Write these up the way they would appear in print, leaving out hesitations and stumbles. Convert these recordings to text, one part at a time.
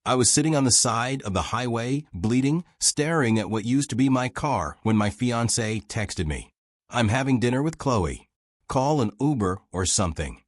I was sitting on the side of the highway, bleeding, staring at what used to be my car when my fiancée texted me. "I'm having dinner with Chloe. Call an Uber or something."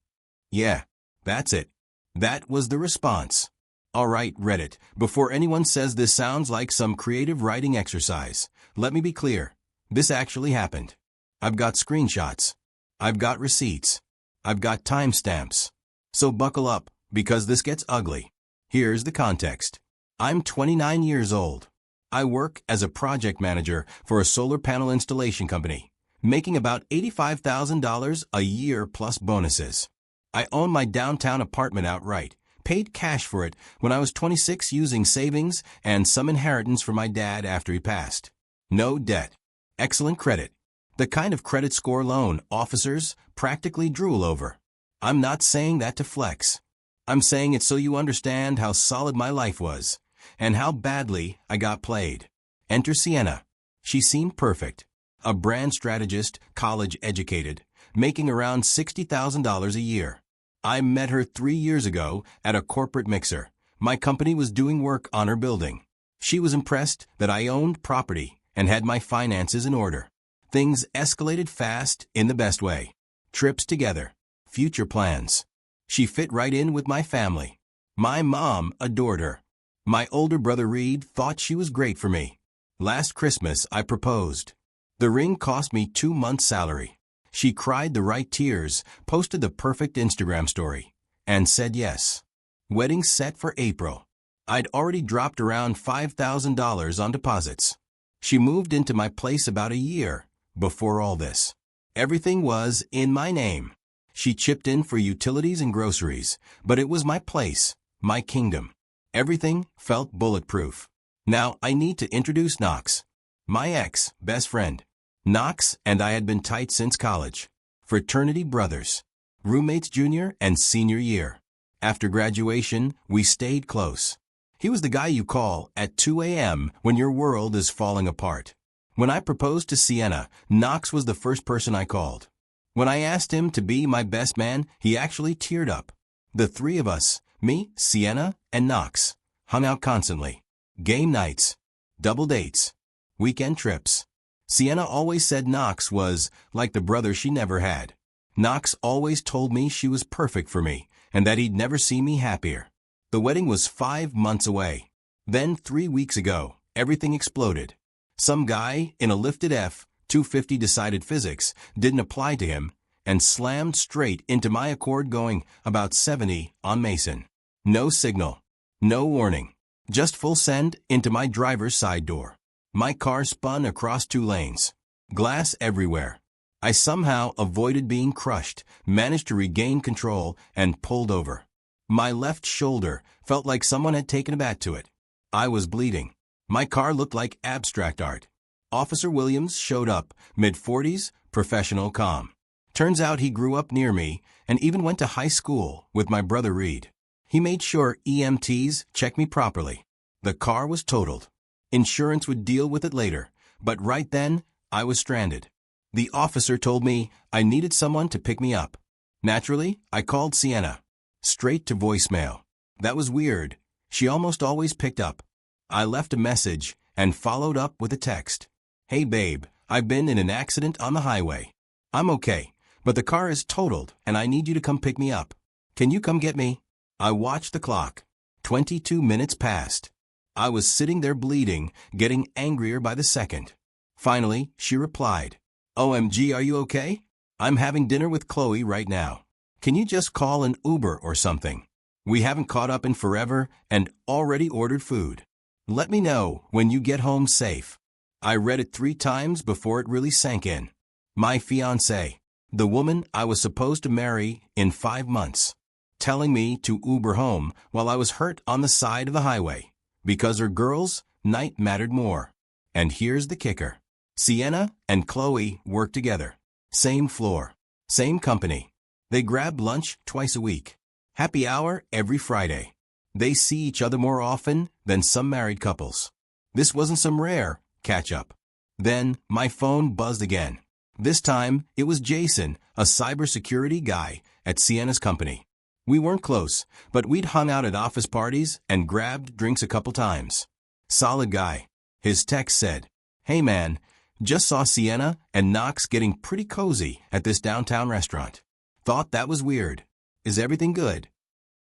Yeah, that's it. That was the response. Alright, Reddit, before anyone says this sounds like some creative writing exercise, let me be clear. This actually happened. I've got screenshots. I've got receipts. I've got timestamps. So buckle up, because this gets ugly. Here's the context. I'm 29 years old. I work as a project manager for a solar panel installation company, making about $85,000 a year plus bonuses. I own my downtown apartment outright, paid cash for it when I was 26 using savings and some inheritance from my dad after he passed. No debt. Excellent credit. The kind of credit score loan officers practically drool over. I'm not saying that to flex. I'm saying it so you understand how solid my life was, and how badly I got played. Enter Sienna. She seemed perfect. A brand strategist, college educated, making around $60,000 a year. I met her 3 years ago at a corporate mixer. My company was doing work on her building. She was impressed that I owned property and had my finances in order. Things escalated fast in the best way. Trips together. Future plans. She fit right in with my family. My mom adored her. My older brother Reed thought she was great for me. Last Christmas I proposed. The ring cost me 2 months' salary. She cried the right tears, posted the perfect Instagram story, and said yes. Wedding set for April. I'd already dropped around $5,000 on deposits. She moved into my place about a year before all this. Everything was in my name. She chipped in for utilities and groceries, but it was my place, my kingdom. Everything felt bulletproof. Now I need to introduce Knox, my ex-best friend. Knox and I had been tight since college. Fraternity brothers. Roommates junior and senior year. After graduation, we stayed close. He was the guy you call at 2 a.m. when your world is falling apart. When I proposed to Sienna, Knox was the first person I called. When I asked him to be my best man, he actually teared up. The three of us, me, Sienna, and Knox, hung out constantly. Game nights, double dates, weekend trips. Sienna always said Knox was like the brother she never had. Knox always told me she was perfect for me and that he'd never see me happier. The wedding was 5 months away. Then 3 weeks ago, everything exploded. Some guy in a lifted F-250 decided physics didn't apply to him and slammed straight into my Accord going about 70 on Mason. No signal, no warning, just full send into my driver's side door. My car spun across 2 lanes. Glass everywhere. I somehow avoided being crushed, managed to regain control, and pulled over. My left shoulder felt like someone had taken a bat to it. I was bleeding. My car looked like abstract art. Officer Williams showed up, mid-40s, professional calm. Turns out he grew up near me and even went to high school with my brother Reed. He made sure EMTs checked me properly. The car was totaled. Insurance would deal with it later, but right then, I was stranded. The officer told me I needed someone to pick me up. Naturally, I called Sienna. Straight to voicemail. That was weird. She almost always picked up. I left a message and followed up with a text. "Hey babe, I've been in an accident on the highway. I'm okay, but the car is totaled and I need you to come pick me up. Can you come get me?" I watched the clock. 22 minutes passed. I was sitting there bleeding, getting angrier by the second. Finally, she replied, "OMG, are you okay? I'm having dinner with Chloe right now. Can you just call an Uber or something? We haven't caught up in forever and already ordered food. Let me know when you get home safe." I read it 3 times before it really sank in. My fiancée, the woman I was supposed to marry in 5 months, telling me to Uber home while I was hurt on the side of the highway because her girls' night mattered more. And here's the kicker. Sienna and Chloe work together. Same floor, same company. They grab lunch twice a week. Happy hour every Friday. They see each other more often than some married couples. This wasn't some rare catch-up. Then my phone buzzed again. This time it was Jason, a cybersecurity guy at Sienna's company. We weren't close, but we'd hung out at office parties and grabbed drinks a couple times. Solid guy. His text said, "Hey man, just saw Sienna and Knox getting pretty cozy at this downtown restaurant. Thought that was weird. Is everything good?"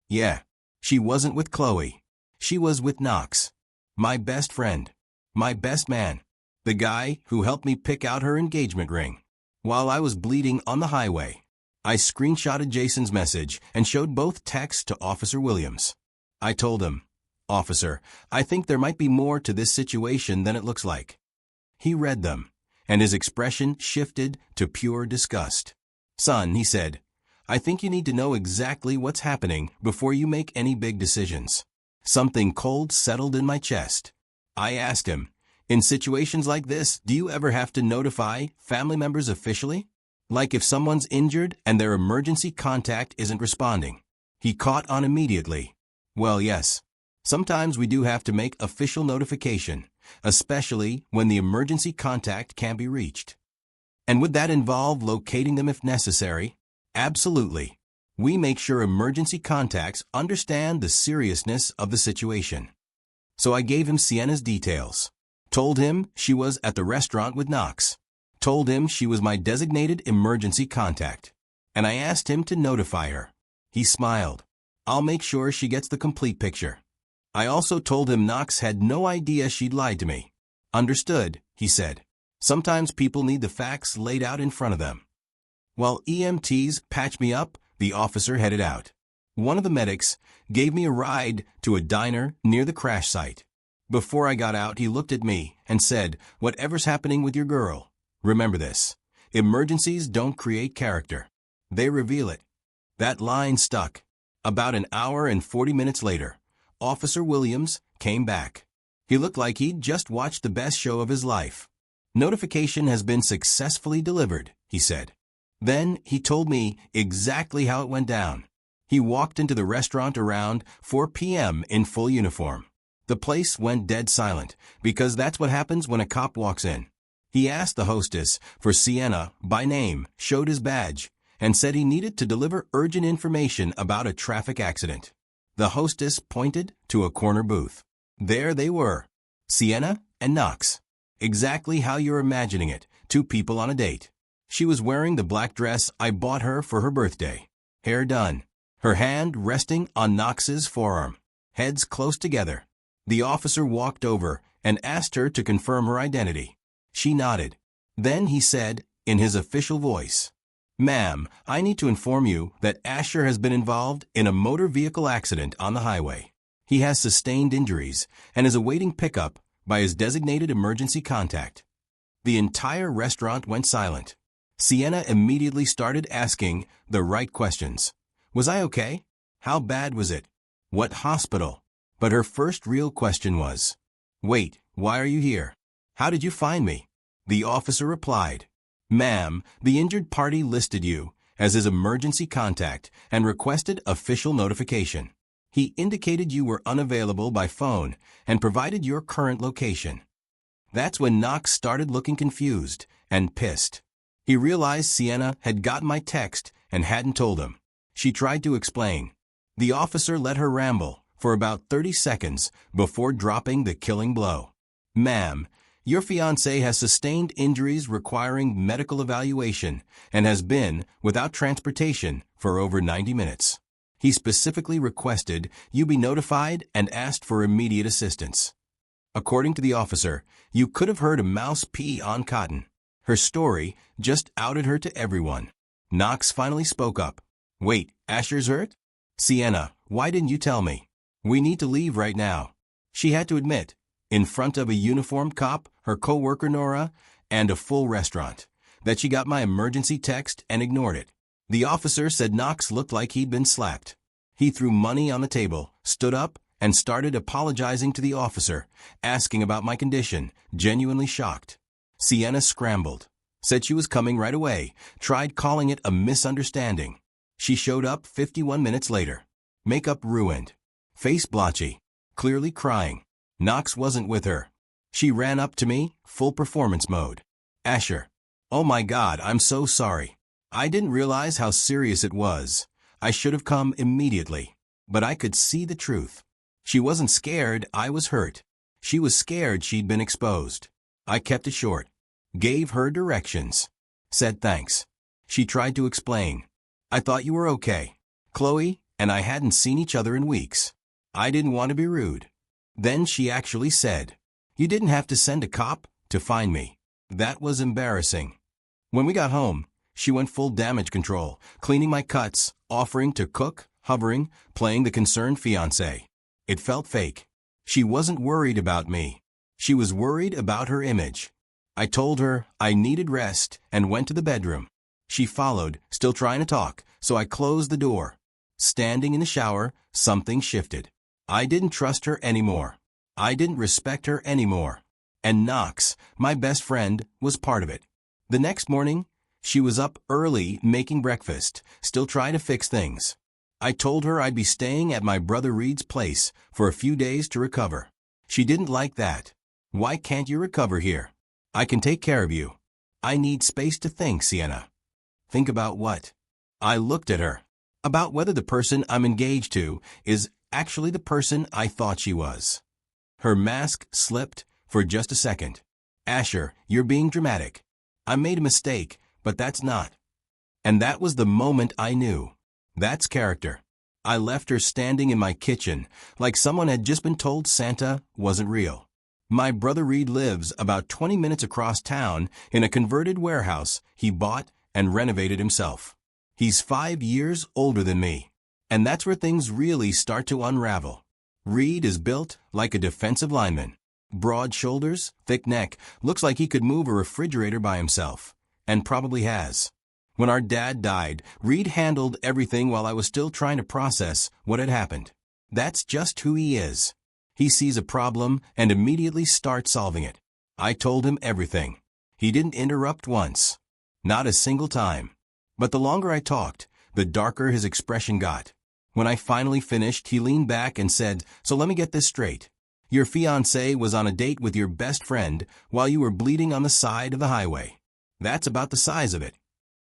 Yeah. She wasn't with Chloe. She was with Knox. My best friend. My best man. The guy who helped me pick out her engagement ring. While I was bleeding on the highway, I screenshotted Jason's message and showed both texts to Officer Williams. I told him, "Officer, I think there might be more to this situation than it looks like." He read them, and his expression shifted to pure disgust. "Son," he said, "I think you need to know exactly what's happening before you make any big decisions." Something cold settled in my chest. I asked him, "In situations like this, do you ever have to notify family members officially? Like if someone's injured and their emergency contact isn't responding?" He caught on immediately. "Well, yes. Sometimes we do have to make official notification, especially when the emergency contact can't be reached." "And would that involve locating them if necessary?" "Absolutely. We make sure emergency contacts understand the seriousness of the situation." So I gave him Sienna's details. Told him she was at the restaurant with Knox. Told him she was my designated emergency contact. And I asked him to notify her. He smiled. "I'll make sure she gets the complete picture." I also told him Knox had no idea she'd lied to me. "Understood," he said. "Sometimes people need the facts laid out in front of them." While EMTs patched me up, the officer headed out. One of the medics gave me a ride to a diner near the crash site. Before I got out, he looked at me and said, "Whatever's happening with your girl, remember this. Emergencies don't create character. They reveal it." That line stuck. About an hour and 40 minutes later, Officer Williams came back. He looked like he'd just watched the best show of his life. "Notification has been successfully delivered," he said. Then he told me exactly how it went down. He walked into the restaurant around 4 p.m. in full uniform. The place went dead silent, because that's what happens when a cop walks in. He asked the hostess for Sienna by name, showed his badge, and said he needed to deliver urgent information about a traffic accident. The hostess pointed to a corner booth. There they were, Sienna and Knox. Exactly how you're imagining it, two people on a date. She was wearing the black dress I bought her for her birthday. Hair done. Her hand resting on Knox's forearm. Heads close together. The officer walked over and asked her to confirm her identity. She nodded. Then he said, in his official voice, "Ma'am, I need to inform you that Asher has been involved in a motor vehicle accident on the highway. He has sustained injuries and is awaiting pickup by his designated emergency contact." The entire restaurant went silent. Sienna immediately started asking the right questions. Was I okay? How bad was it? What hospital? But her first real question was, "Wait, why are you here? How did you find me?" The officer replied, "Ma'am, the injured party listed you as his emergency contact and requested official notification. He indicated you were unavailable by phone and provided your current location." That's when Knox started looking confused and pissed. He realized Sienna had gotten my text and hadn't told him. She tried to explain. The officer let her ramble for about 30 seconds before dropping the killing blow. "Ma'am, your fiancé has sustained injuries requiring medical evaluation and has been without transportation for over 90 minutes. He specifically requested you be notified and asked for immediate assistance." According to the officer, you could have heard a mouse pee on cotton. Her story just outed her to everyone. Knox finally spoke up. "Wait, Asher's hurt? Sienna, why didn't you tell me? We need to leave right now." She had to admit, in front of a uniformed cop, her co-worker Nora, and a full restaurant, that she got my emergency text and ignored it. The officer said Knox looked like he'd been slapped. He threw money on the table, stood up, and started apologizing to the officer, asking about my condition, genuinely shocked. Sienna scrambled, said she was coming right away, tried calling it a misunderstanding. She showed up 51 minutes later. Makeup ruined. Face blotchy. Clearly crying. Knox wasn't with her. She ran up to me, full performance mode. "Asher. Oh my God, I'm so sorry. I didn't realize how serious it was. I should have come immediately. But I could see the truth. She wasn't scared I was hurt. She was scared she'd been exposed. I kept it short. Gave her directions. Said thanks. She tried to explain. I thought you were okay. Chloe and I hadn't seen each other in weeks. I didn't want to be rude. Then she actually said, "You didn't have to send a cop to find me." That was embarrassing. When we got home, she went full damage control, cleaning my cuts, offering to cook, hovering, playing the concerned fiancé. It felt fake. She wasn't worried about me. She was worried about her image. I told her I needed rest and went to the bedroom. She followed, still trying to talk, so I closed the door. Standing in the shower, something shifted. I didn't trust her anymore. I didn't respect her anymore. And Knox, my best friend, was part of it. The next morning, she was up early making breakfast, still trying to fix things. I told her I'd be staying at my brother Reed's place for a few days to recover. She didn't like that. "Why can't you recover here? I can take care of you." "I need space to think, Sienna." "Think about what?" I looked at her. "About whether the person I'm engaged to is actually the person I thought she was." Her mask slipped for just a second. "Asher, you're being dramatic. I made a mistake, but that's not." And that was the moment I knew. That's character. I left her standing in my kitchen, like someone had just been told Santa wasn't real. My brother Reed lives about 20 minutes across town in a converted warehouse he bought and renovated himself. He's 5 years older than me. And that's where things really start to unravel. Reed is built like a defensive lineman. Broad shoulders, thick neck, looks like he could move a refrigerator by himself. And probably has. When our dad died, Reed handled everything while I was still trying to process what had happened. That's just who he is. He sees a problem and immediately starts solving it. I told him everything. He didn't interrupt once. Not a single time. But the longer I talked, the darker his expression got. When I finally finished, he leaned back and said, "So let me get this straight. Your fiancé was on a date with your best friend while you were bleeding on the side of the highway. That's about the size of it."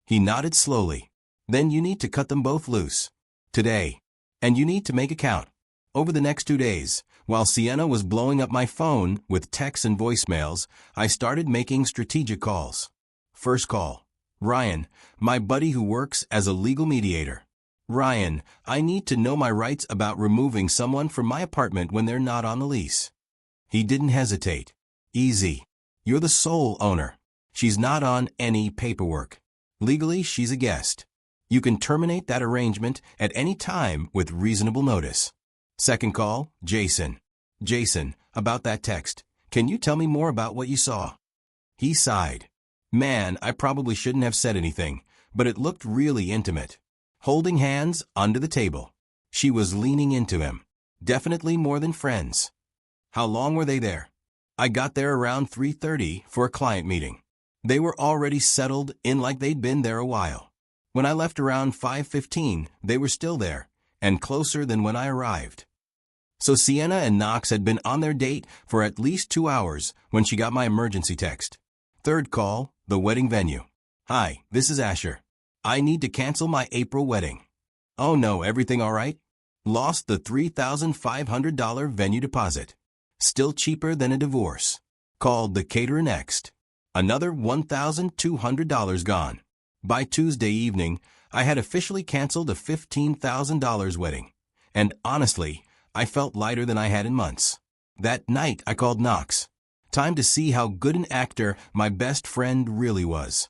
He nodded slowly. "Then you need to cut them both loose. Today. And you need to make it count." Over the next 2 days, while Sienna was blowing up my phone with texts and voicemails, I started making strategic calls. First call. "Ryan, my buddy who works as a legal mediator. Ryan, I need to know my rights about removing someone from my apartment when they're not on the lease." He didn't hesitate. "Easy. You're the sole owner. She's not on any paperwork. Legally, she's a guest. You can terminate that arrangement at any time with reasonable notice." Second call, Jason. "Jason, about that text. Can you tell me more about what you saw?" He sighed. "Man, I probably shouldn't have said anything, but it looked really intimate. Holding hands under the table. She was leaning into him. Definitely more than friends." "How long were they there?" "I got there around 3:30 for a client meeting. They were already settled in like they'd been there a while. When I left around 5:15, they were still there, and closer than when I arrived." So Sienna and Knox had been on their date for at least 2 hours when she got my emergency text. Third call, the wedding venue. "Hi, this is Asher. I need to cancel my April wedding." "Oh no, everything all right?" "Lost the $3,500 venue deposit. Still cheaper than a divorce. Called the caterer next. Another $1,200 gone. By Tuesday evening, I had officially canceled a $15,000 wedding. And honestly, I felt lighter than I had in months. That night, I called Knox. Time to see how good an actor my best friend really was.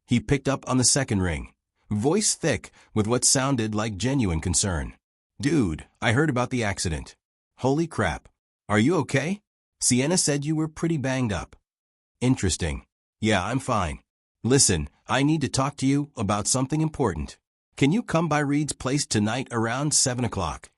He picked up on the second ring. Voice thick with what sounded like genuine concern. "Dude, I heard about the accident. Holy crap. Are you okay? Sienna said you were pretty banged up." "Interesting. Yeah, I'm fine. Listen, I need to talk to you about something important. Can you come by Reed's place tonight around 7 o'clock?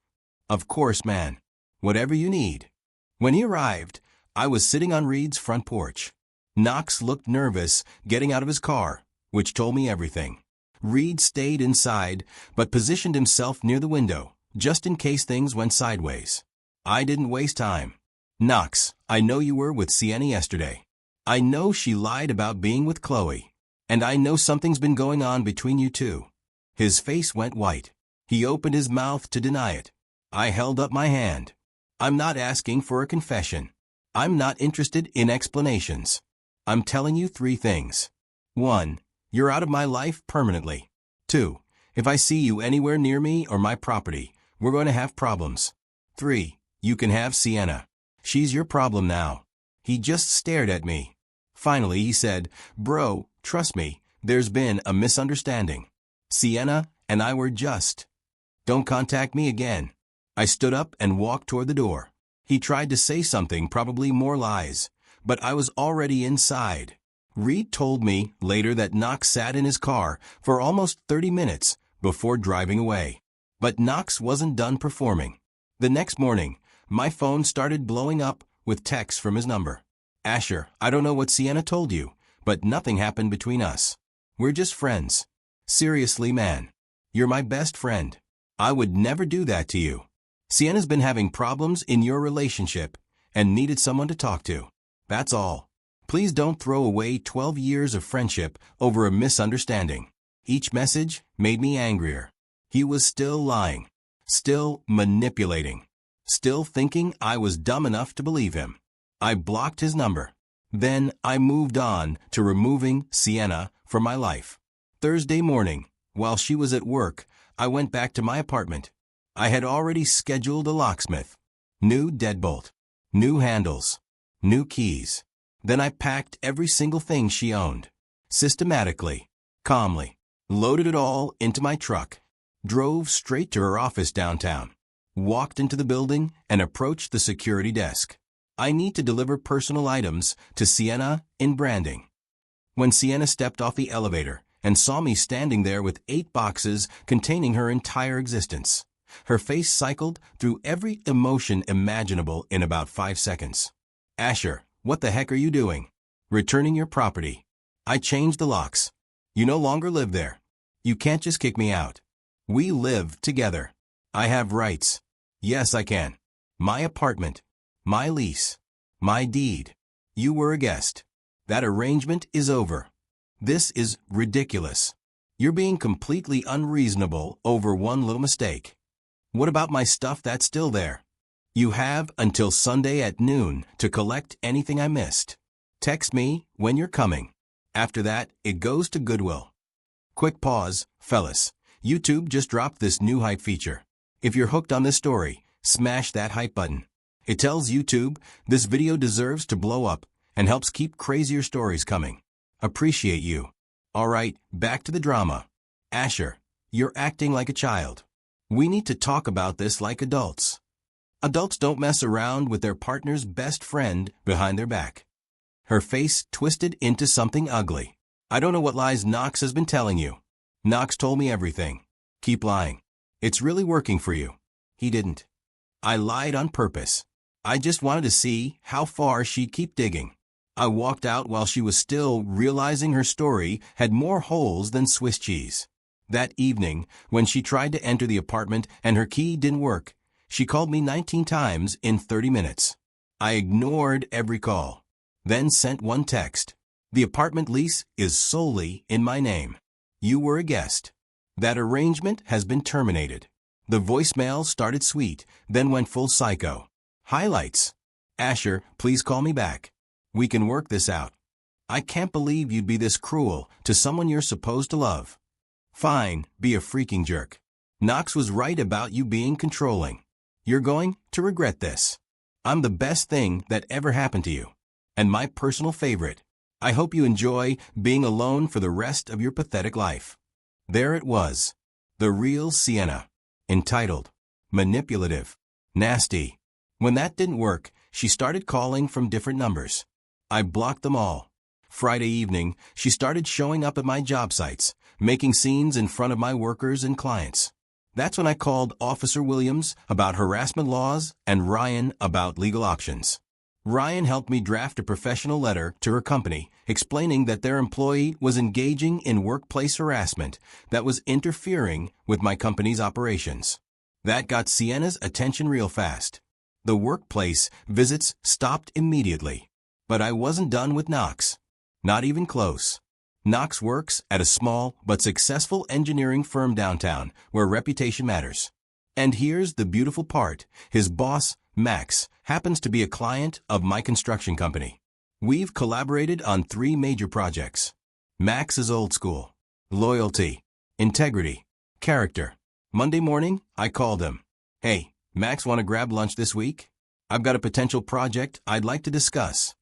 "Of course, man. Whatever you need." When he arrived, I was sitting on Reed's front porch. Knox looked nervous getting out of his car, which told me everything. Reed stayed inside, but positioned himself near the window, just in case things went sideways. I didn't waste time. "Knox, I know you were with Sienna yesterday. I know she lied about being with Chloe. And I know something's been going on between you two." His face went white. He opened his mouth to deny it. I held up my hand. I'm not asking for a confession. I'm not interested in explanations. I'm telling you 3 things. 1. You're out of my life permanently. 2. If I see you anywhere near me or my property, we're going to have problems. 3. You can have Sienna. She's your problem now. He just stared at me. Finally, he said, Bro, trust me, there's been a misunderstanding. Sienna and I were just. Don't contact me again. I stood up and walked toward the door. He tried to say something, probably more lies, but I was already inside. Reed told me later that Knox sat in his car for almost 30 minutes before driving away. But Knox wasn't done performing. The next morning, my phone started blowing up with texts from his number. Asher, I don't know what Sienna told you, but nothing happened between us. We're just friends. Seriously, man. You're my best friend. I would never do that to you. Sienna's been having problems in your relationship and needed someone to talk to. That's all. Please don't throw away 12 years of friendship over a misunderstanding. Each message made me angrier. He was still lying, still manipulating, still thinking I was dumb enough to believe him. I blocked his number. Then I moved on to removing Sienna from my life. Thursday morning, while she was at work, I went back to my apartment. I had already scheduled a locksmith. New deadbolt, new handles, new keys. Then I packed every single thing she owned. Systematically, calmly, loaded it all into my truck, drove straight to her office downtown, walked into the building and approached the security desk. I need to deliver personal items to Sienna in Branding. When Sienna stepped off the elevator and saw me standing there with 8 boxes containing her entire existence, her face cycled through every emotion imaginable in about 5 seconds. Asher, what the heck are you doing? Returning your property. I changed the locks. You no longer live there. You can't just kick me out. We live together. I have rights. Yes, I can. My apartment. My lease. My deed. You were a guest. That arrangement is over. This is ridiculous. You're being completely unreasonable over one little mistake. What about my stuff that's still there? You have until Sunday at noon to collect anything I missed. Text me when you're coming. After that, it goes to Goodwill. Quick pause, fellas. YouTube just dropped this new hype feature. If you're hooked on this story, smash that hype button. It tells YouTube this video deserves to blow up and helps keep crazier stories coming. Appreciate you. Alright, back to the drama. Asher, you're acting like a child. We need to talk about this like adults. Adults don't mess around with their partner's best friend behind their back. Her face twisted into something ugly. I don't know what lies Knox has been telling you. Knox told me everything. Keep lying. It's really working for you. He didn't. I lied on purpose. I just wanted to see how far she'd keep digging. I walked out while she was still realizing her story had more holes than Swiss cheese. That evening, when she tried to enter the apartment and her key didn't work, she called me 19 times in 30 minutes. I ignored every call, then sent one text. The apartment lease is solely in my name. You were a guest. That arrangement has been terminated. The voicemail started sweet, then went full psycho. Highlights. Asher, please call me back. We can work this out. I can't believe you'd be this cruel to someone you're supposed to love. Fine, be a freaking jerk. Knox was right about you being controlling. You're going to regret this. I'm the best thing that ever happened to you. And my personal favorite. I hope you enjoy being alone for the rest of your pathetic life. There it was. The real Sienna. Entitled, Manipulative, Nasty. When that didn't work, she started calling from different numbers. I blocked them all. Friday evening, she started showing up at my job sites, making scenes in front of my workers and clients. That's when I called Officer Williams about harassment laws and Ryan about legal options. Ryan helped me draft a professional letter to her company explaining that their employee was engaging in workplace harassment that was interfering with my company's operations. That got Sienna's attention real fast. The workplace visits stopped immediately. But I wasn't done with Knox. Not even close. Knox works at a small but successful engineering firm downtown where reputation matters. And here's the beautiful part. His boss, Max, happens to be a client of my construction company. We've collaborated on 3 major projects. Max is old school. Loyalty, integrity, character. Monday morning, I called him. Hey, Max, want to grab lunch this week? I've got a potential project I'd like to discuss.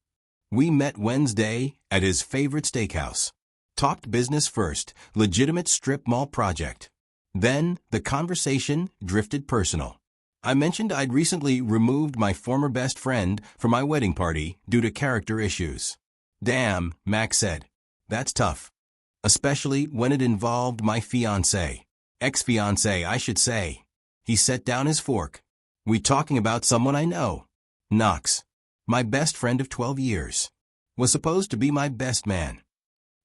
We met Wednesday at his favorite steakhouse. Talked business first, legitimate strip mall project. Then, the conversation drifted personal. I mentioned I'd recently removed my former best friend from my wedding party due to character issues. Damn, Max said. That's tough. Especially when it involved my fiancée. Ex-fiancée, I should say. He set down his fork. We talking about someone I know. Knox. My best friend of 12 years. Was supposed to be my best man.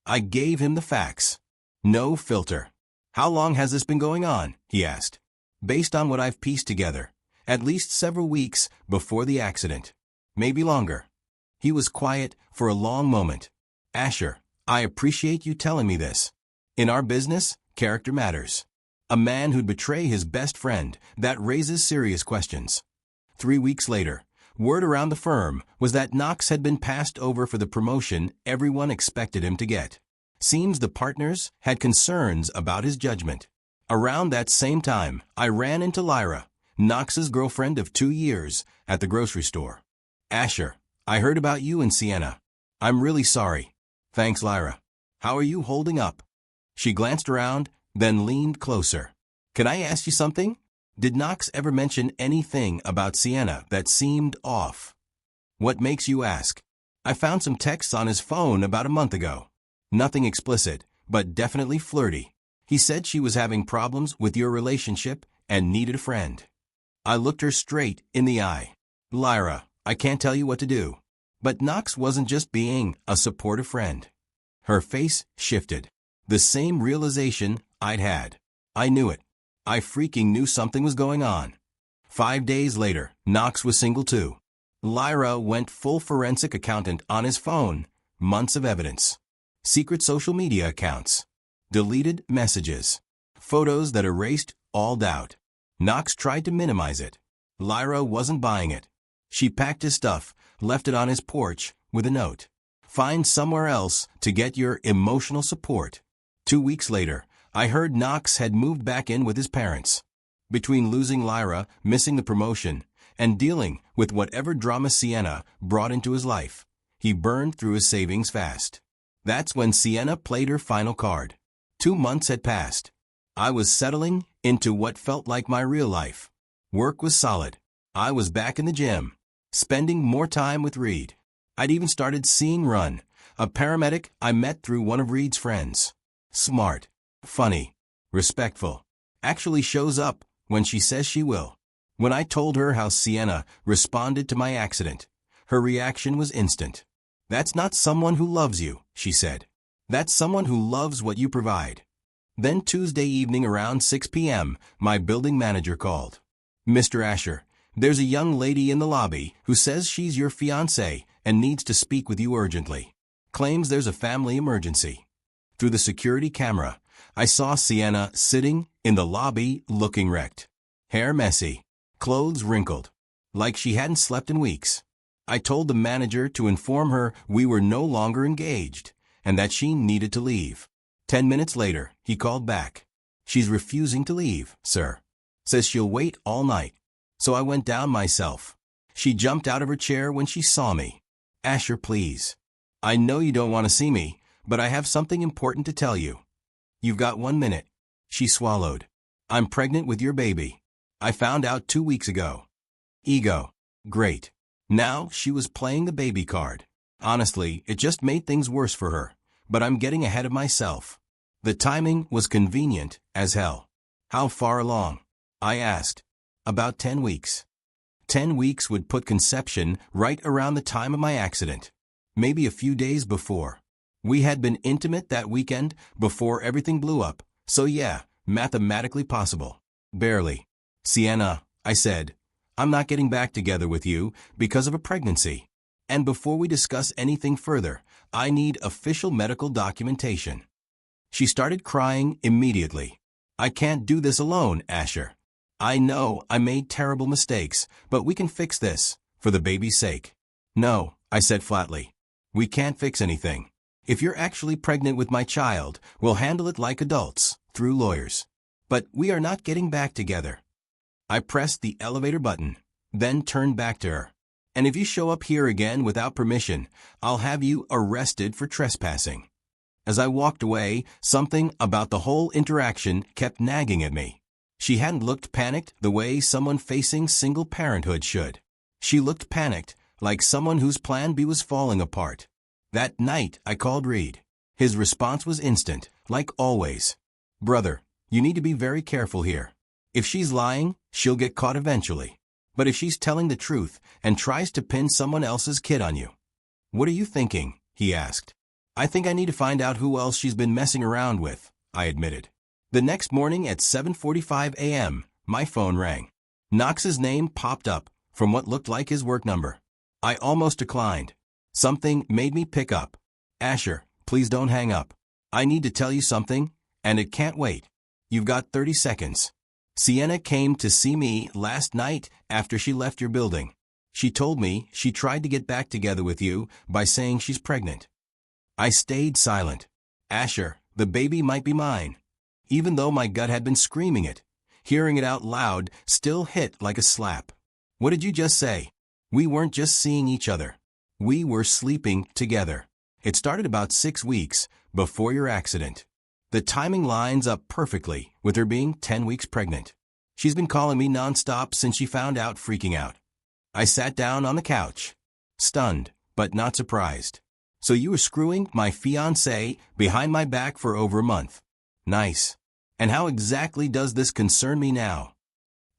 I gave him the facts. No filter. How long has this been going on? He asked. Based on what I've pieced together, at least several weeks before the accident. Maybe longer. He was quiet for a long moment. Asher, I appreciate you telling me this. In our business, character matters. A man who'd betray his best friend, that raises serious questions. 3 weeks later, word around the firm was that Knox had been passed over for the promotion everyone expected him to get. Seems the partners had concerns about his judgment. Around that same time, I ran into Lyra, Knox's girlfriend of 2 years, at the grocery store. Asher, I heard about you and Sienna. I'm really sorry. Thanks, Lyra. How are you holding up? She glanced around, then leaned closer. Can I ask you something? Did Knox ever mention anything about Sienna that seemed off? What makes you ask? I found some texts on his phone about a month ago. Nothing explicit, but definitely flirty. He said she was having problems with your relationship and needed a friend. I looked her straight in the eye. Lyra, I can't tell you what to do. But Knox wasn't just being a supportive friend. Her face shifted. The same realization I'd had. I knew it. I freaking knew something was going on. 5 days later, Knox was single too. Lyra went full forensic accountant on his phone. Months of evidence. Secret social media accounts. Deleted messages. Photos that erased all doubt. Knox tried to minimize it. Lyra wasn't buying it. She packed his stuff, left it on his porch, with a note. Find somewhere else to get your emotional support. 2 weeks later, I heard Knox had moved back in with his parents. Between losing Lyra, missing the promotion, and dealing with whatever drama Sienna brought into his life, he burned through his savings fast. That's when Sienna played her final card. 2 months had passed. I was settling into what felt like my real life. Work was solid. I was back in the gym, spending more time with Reed. I'd even started seeing Run, a paramedic I met through one of Reed's friends. Smart, funny, respectful. Actually shows up when she says she will. When I told her how Sienna responded to my accident, her reaction was instant. That's not someone who loves you, she said. That's someone who loves what you provide. Then Tuesday evening around 6 p.m., my building manager called. Mr. Asher, there's a young lady in the lobby who says she's your fiancée and needs to speak with you urgently. Claims there's a family emergency. Through the security camera, I saw Sienna sitting in the lobby looking wrecked. Hair messy, clothes wrinkled, like she hadn't slept in weeks. I told the manager to inform her we were no longer engaged and that she needed to leave. 10 minutes later, he called back. She's refusing to leave, sir. Says she'll wait all night. So I went down myself. She jumped out of her chair when she saw me. Asher, please. I know you don't want to see me, but I have something important to tell you. You've got 1 minute. She swallowed. I'm pregnant with your baby. I found out 2 weeks ago. Ego. Great. Now she was playing the baby card. Honestly, it just made things worse for her, but I'm getting ahead of myself. The timing was convenient as hell. How far along? I asked. About 10 weeks. 10 weeks would put conception right around the time of my accident. Maybe a few days before. We had been intimate that weekend before everything blew up, so yeah, mathematically possible. Barely. Sienna, I said, I'm not getting back together with you because of a pregnancy. And before we discuss anything further, I need official medical documentation. She started crying immediately. I can't do this alone, Asher. I know I made terrible mistakes, but we can fix this, for the baby's sake. No, I said flatly. We can't fix anything. If you're actually pregnant with my child, we'll handle it like adults, through lawyers. But we are not getting back together. I pressed the elevator button, then turned back to her. And if you show up here again without permission, I'll have you arrested for trespassing. As I walked away, something about the whole interaction kept nagging at me. She hadn't looked panicked the way someone facing single parenthood should. She looked panicked, like someone whose plan B was falling apart. That night, I called Reed. His response was instant, like always. Brother, you need to be very careful here. If she's lying, she'll get caught eventually. But if she's telling the truth and tries to pin someone else's kid on you. What are you thinking? He asked. I think I need to find out who else she's been messing around with, I admitted. The next morning at 7:45 a.m., my phone rang. Knox's name popped up from what looked like his work number. I almost declined. Something made me pick up. Asher, please don't hang up. I need to tell you something, and it can't wait. You've got 30 seconds. Sienna came to see me last night after she left your building. She told me she tried to get back together with you by saying she's pregnant. I stayed silent. Asher, the baby might be mine. Even though my gut had been screaming it, hearing it out loud still hit like a slap. What did you just say? We weren't just seeing each other. We were sleeping together. It started about 6 weeks before your accident. The timing lines up perfectly with her being 10 weeks pregnant. She's been calling me nonstop since she found out, freaking out. I sat down on the couch, stunned, but not surprised. So you were screwing my fiancée behind my back for over a month. Nice. And how exactly does this concern me now?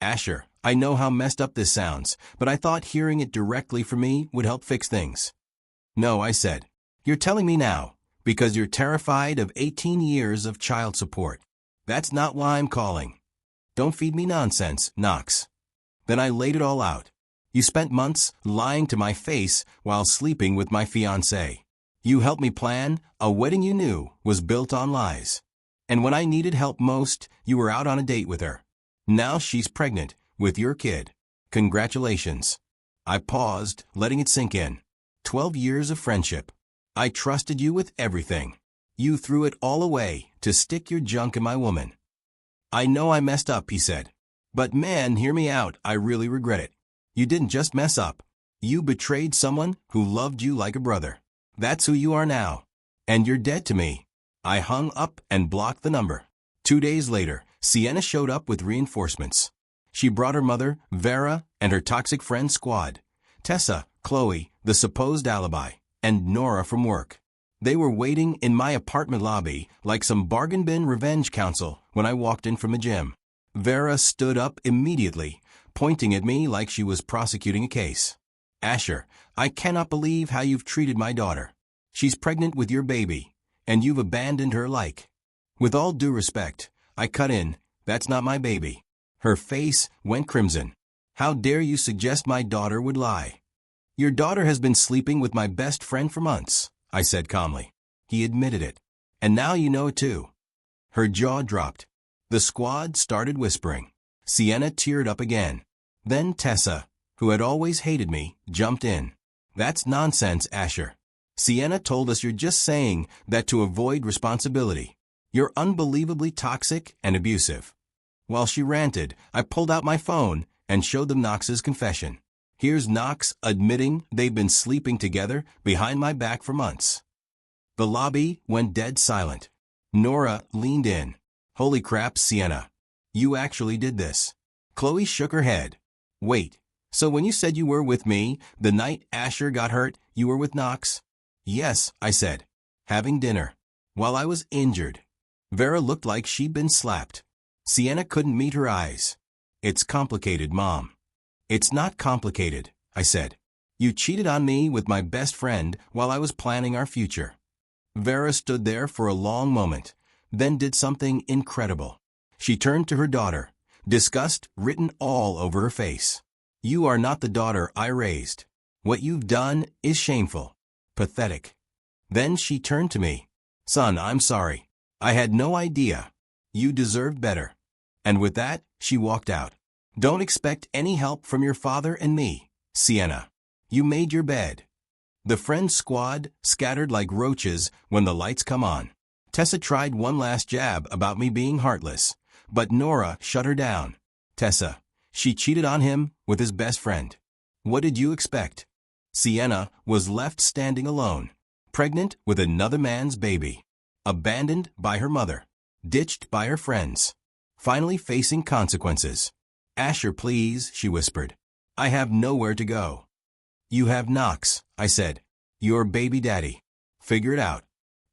Asher, I know how messed up this sounds, but I thought hearing it directly from me would help fix things. No, I said. You're telling me now, because you're terrified of 18 years of child support. That's not why I'm calling. Don't feed me nonsense, Knox. Then I laid it all out. You spent months lying to my face while sleeping with my fiancée. You helped me plan a wedding you knew was built on lies. And when I needed help most, you were out on a date with her. Now she's pregnant with your kid. Congratulations. I paused, letting it sink in. 12 years of friendship. I trusted you with everything. You threw it all away to stick your junk in my woman. I know I messed up, he said. But man, hear me out, I really regret it. You didn't just mess up. You betrayed someone who loved you like a brother. That's who you are now. And you're dead to me. I hung up and blocked the number. 2 days later, Sienna showed up with reinforcements. She brought her mother, Vera, and her toxic friend squad. Tessa, Chloe, the supposed alibi, and Nora from work. They were waiting in my apartment lobby like some bargain bin revenge council when I walked in from the gym. Vera stood up immediately, pointing at me like she was prosecuting a case. Asher, I cannot believe how you've treated my daughter. She's pregnant with your baby, and you've abandoned her like. With all due respect, I cut in, that's not my baby. Her face went crimson. How dare you suggest my daughter would lie? Your daughter has been sleeping with my best friend for months, I said calmly. He admitted it. And now you know it too. Her jaw dropped. The squad started whispering. Sienna teared up again. Then Tessa, who had always hated me, jumped in. That's nonsense, Asher. Sienna told us you're just saying that to avoid responsibility. You're unbelievably toxic and abusive. While she ranted, I pulled out my phone and showed them Knox's confession. Here's Knox admitting they've been sleeping together behind my back for months. The lobby went dead silent. Nora leaned in. Holy crap, Sienna. You actually did this. Chloe shook her head. Wait, so when you said you were with me the night Asher got hurt, you were with Knox? Yes, I said. Having dinner. While I was injured. Vera looked like she'd been slapped. Sienna couldn't meet her eyes. It's complicated, Mom. It's not complicated, I said. You cheated on me with my best friend while I was planning our future. Vera stood there for a long moment, then did something incredible. She turned to her daughter, disgust written all over her face. You are not the daughter I raised. What you've done is shameful. Pathetic. Then she turned to me. Son, I'm sorry. I had no idea. You deserved better. And with that, she walked out. Don't expect any help from your father and me, Sienna. You made your bed. The friend squad scattered like roaches when the lights come on. Tessa tried one last jab about me being heartless, but Nora shut her down. Tessa, she cheated on him with his best friend. What did you expect? Sienna was left standing alone, pregnant with another man's baby, abandoned by her mother, ditched by her friends, finally facing consequences. Asher, please, she whispered. I have nowhere to go. You have Knox, I said. Your baby daddy. Figure it out.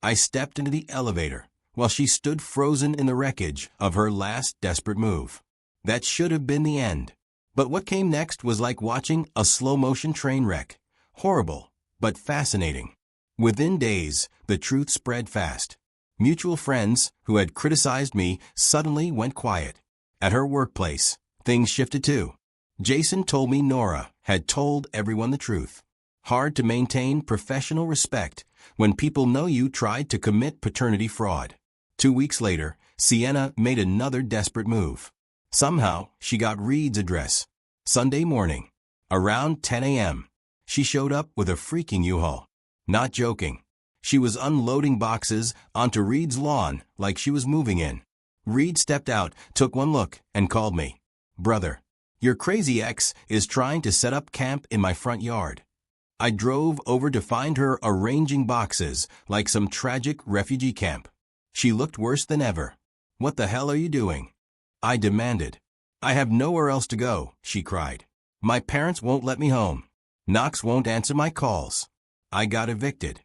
I stepped into the elevator while she stood frozen in the wreckage of her last desperate move. That should have been the end. But what came next was like watching a slow-motion train wreck. Horrible, but fascinating. Within days, the truth spread fast. Mutual friends who had criticized me suddenly went quiet. At her workplace, things shifted too. Jason told me Nora had told everyone the truth. Hard to maintain professional respect when people know you tried to commit paternity fraud. 2 weeks later, Sienna made another desperate move. Somehow, she got Reed's address. Sunday morning, around 10 a.m., she showed up with a freaking U-Haul. Not joking. She was unloading boxes onto Reed's lawn like she was moving in. Reed stepped out, took one look, and called me. Brother, your crazy ex is trying to set up camp in my front yard. I drove over to find her arranging boxes like some tragic refugee camp. She looked worse than ever. What the hell are you doing? I demanded. I have nowhere else to go, she cried. My parents won't let me home. Knox won't answer my calls. I got evicted.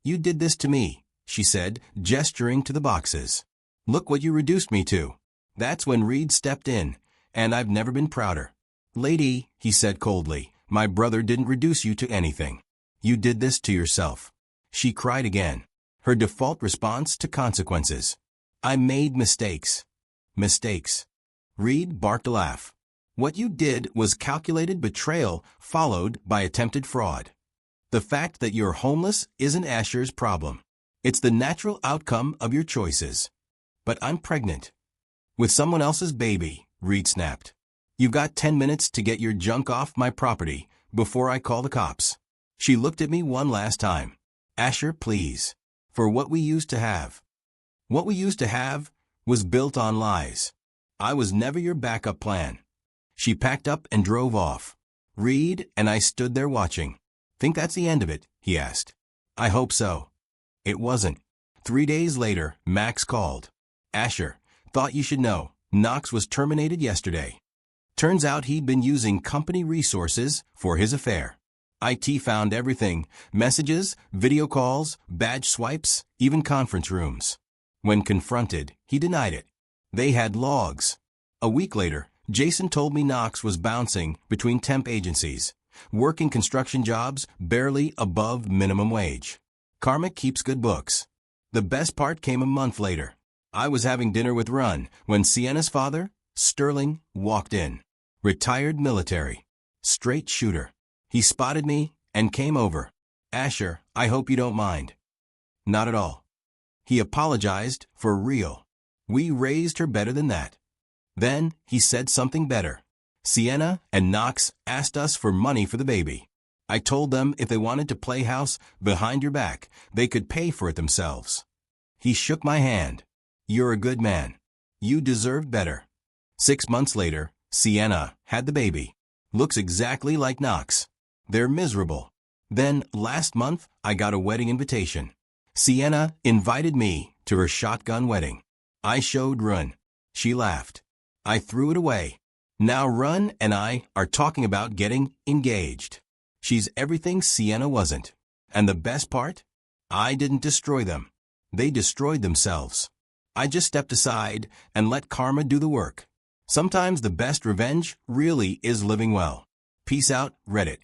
You did this to me, she said, gesturing to the boxes. Look what you reduced me to. That's when Reed stepped in, and I've never been prouder. Lady, he said coldly, my brother didn't reduce you to anything. You did this to yourself. She cried again, her default response to consequences. I made mistakes. Mistakes. Reed barked a laugh. What you did was calculated betrayal followed by attempted fraud. The fact that you're homeless isn't Asher's problem. It's the natural outcome of your choices. But I'm pregnant. With someone else's baby, Reed snapped. You've got 10 minutes to get your junk off my property before I call the cops. She looked at me one last time. Asher, please. For what we used to have. What we used to have was built on lies. I was never your backup plan. She packed up and drove off. Reed and I stood there watching. Think that's the end of it? He asked. I hope so. It wasn't. 3 days later, Max called. Asher, thought you should know, Knox was terminated yesterday. Turns out he'd been using company resources for his affair. IT found everything, messages, video calls, badge swipes, even conference rooms. When confronted, he denied it. They had logs. A week later, Jason told me Knox was bouncing between temp agencies, working construction jobs barely above minimum wage. Karma keeps good books. The best part came a month later. I was having dinner with Run when Sienna's father, Sterling, walked in. Retired military. Straight shooter. He spotted me and came over. Asher, I hope you don't mind. Not at all. He apologized for real. We raised her better than that. Then he said something better. Sienna and Knox asked us for money for the baby. I told them if they wanted to play house behind your back, they could pay for it themselves. He shook my hand. You're a good man. You deserve better. 6 months later, Sienna had the baby. Looks exactly like Knox. They're miserable. Then, last month, I got a wedding invitation. Sienna invited me to her shotgun wedding. I showed Run. She laughed. I threw it away. Now Run and I are talking about getting engaged. She's everything Sienna wasn't. And the best part? I didn't destroy them. They destroyed themselves. I just stepped aside and let karma do the work. Sometimes the best revenge really is living well. Peace out, Reddit.